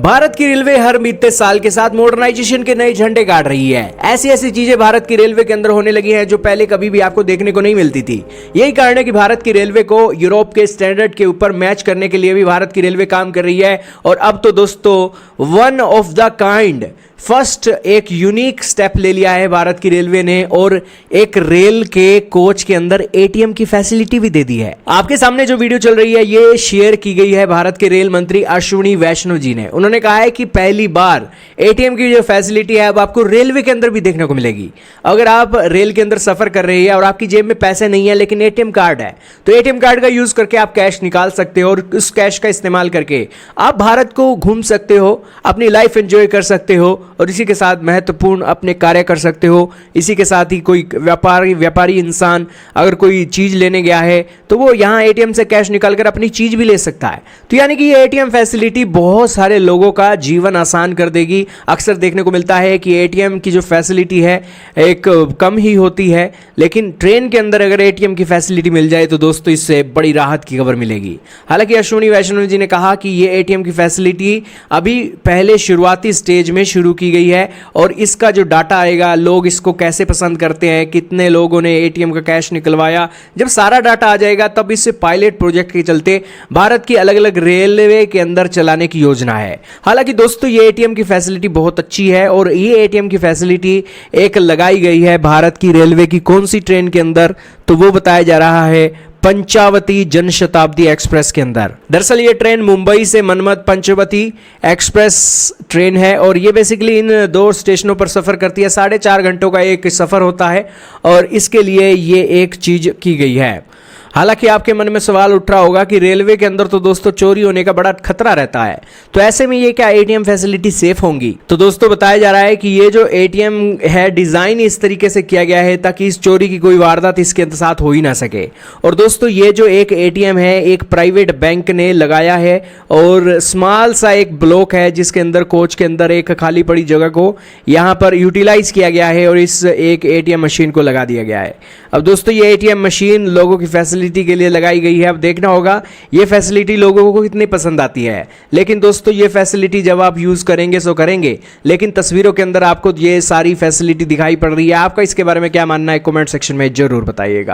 भारत की रेलवे हर बीतते साल के साथ मॉडर्नाइजेशन के नए झंडे गाड़ रही है। ऐसी ऐसी चीजें भारत की रेलवे के अंदर होने लगी हैं जो पहले कभी भी आपको देखने को नहीं मिलती थी। यही कारण है कि भारत की रेलवे को यूरोप के स्टैंडर्ड के ऊपर मैच करने के लिए भी भारत की रेलवे काम कर रही है। और अब तो दोस्तों one of the kind first एक यूनिक स्टेप ले लिया है भारत की रेलवे ने और एक रेल के कोच के अंदर एटीएम की फैसिलिटी भी दे दी है। आपके सामने जो वीडियो चल रही है ये शेयर की गई है भारत के रेल मंत्री अश्विनी वैष्णव जी ने। उन्होंने कहा है कि पहली बार एटीएम की जो फैसिलिटी है अब आपको रेलवे के अंदर भी देखने को मिलेगी। अगर आप रेल के अंदर सफर कर रही है और आपकी जेब में पैसे नहीं है लेकिन एटीएम कार्ड है तो एटीएम कार्ड का यूज करके आप कैश निकाल सकते हो और उस कैश का इस्तेमाल करके आप भारत को घूम सकते हो, अपनी लाइफ एंजॉय कर सकते हो और इसी के साथ महत्वपूर्ण अपने कार्य कर सकते हो। इसी के साथ ही कोई व्यापारी इंसान अगर कोई चीज लेने गया है तो वो यहाँ एटीएम से कैश निकालकर अपनी चीज भी ले सकता है। तो यानी कि ये एटीएम फैसिलिटी बहुत सारे लोगों का जीवन आसान कर देगी। अक्सर देखने को मिलता है कि एटीएम की जो फैसिलिटी है एक कम ही होती है, लेकिन ट्रेन के अंदर अगर एटीएम की फैसिलिटी मिल जाए तो दोस्तों इससे बड़ी राहत की खबर मिलेगी। हालांकि अश्विनी वैष्णव जी ने कहा कि ये एटीएम की फैसिलिटी अभी पहले शुरुआती स्टेज में शुरू की गई है और इसका जो डाटा आएगा, लोग इसको कैसे पसंद करते हैं, कितने लोगों ने एटीएम का कैश निकलवाया, जब सारा डाटा आ जाएगा तब इससे पायलट प्रोजेक्ट के चलते भारत की अलग अलग रेलवे के अंदर चलाने की योजना है। हालांकि दोस्तों ये एटीएम की फैसिलिटी बहुत अच्छी है और ये एटीएम की फैसिलिटी एक लगाई गई है भारत की रेलवे की कौन सी ट्रेन के अंदर, तो वो बताया जा रहा है पंचावती जनशताब्दी एक्सप्रेस के अंदर। दरअसल ये ट्रेन मुंबई से मनमत पंचवती एक्सप्रेस ट्रेन है और ये बेसिकली इन दो स्टेशनों पर सफर करती है। 4.5 घंटों का एक सफर होता है और इसके लिए ये एक चीज की गई है। हालांकि आपके मन में सवाल उठ रहा होगा कि रेलवे के अंदर तो दोस्तों चोरी होने का बड़ा खतरा रहता है, तो ऐसे में ये क्या एटीएम फैसिलिटी सेफ होंगी? तो दोस्तों बताया जा रहा है कि ये जो एटीएम है डिजाइन इस तरीके से किया गया है ताकि इस चोरी की कोई वारदात इसके साथ हो ही ना सके। और दोस्तों ये जो एक एटीएम है एक प्राइवेट बैंक ने लगाया है और स्मॉल सा एक ब्लॉक है जिसके अंदर कोच के अंदर एक खाली पड़ी जगह को यहाँ पर यूटिलाइज किया गया है और इस एक एटीएम मशीन को लगा दिया गया है। अब दोस्तों ये एटीएम मशीन लोगों की फैसिलिटी के लिए लगाई गई है। अब देखना होगा ये फैसिलिटी लोगों को कितनी पसंद आती है। लेकिन दोस्तों ये फैसिलिटी जब आप यूज करेंगे सो करेंगे, लेकिन तस्वीरों के अंदर आपको ये सारी फैसिलिटी दिखाई पड़ रही है। आपका इसके बारे में क्या मानना है कमेंट सेक्शन में जरूर बताइएगा।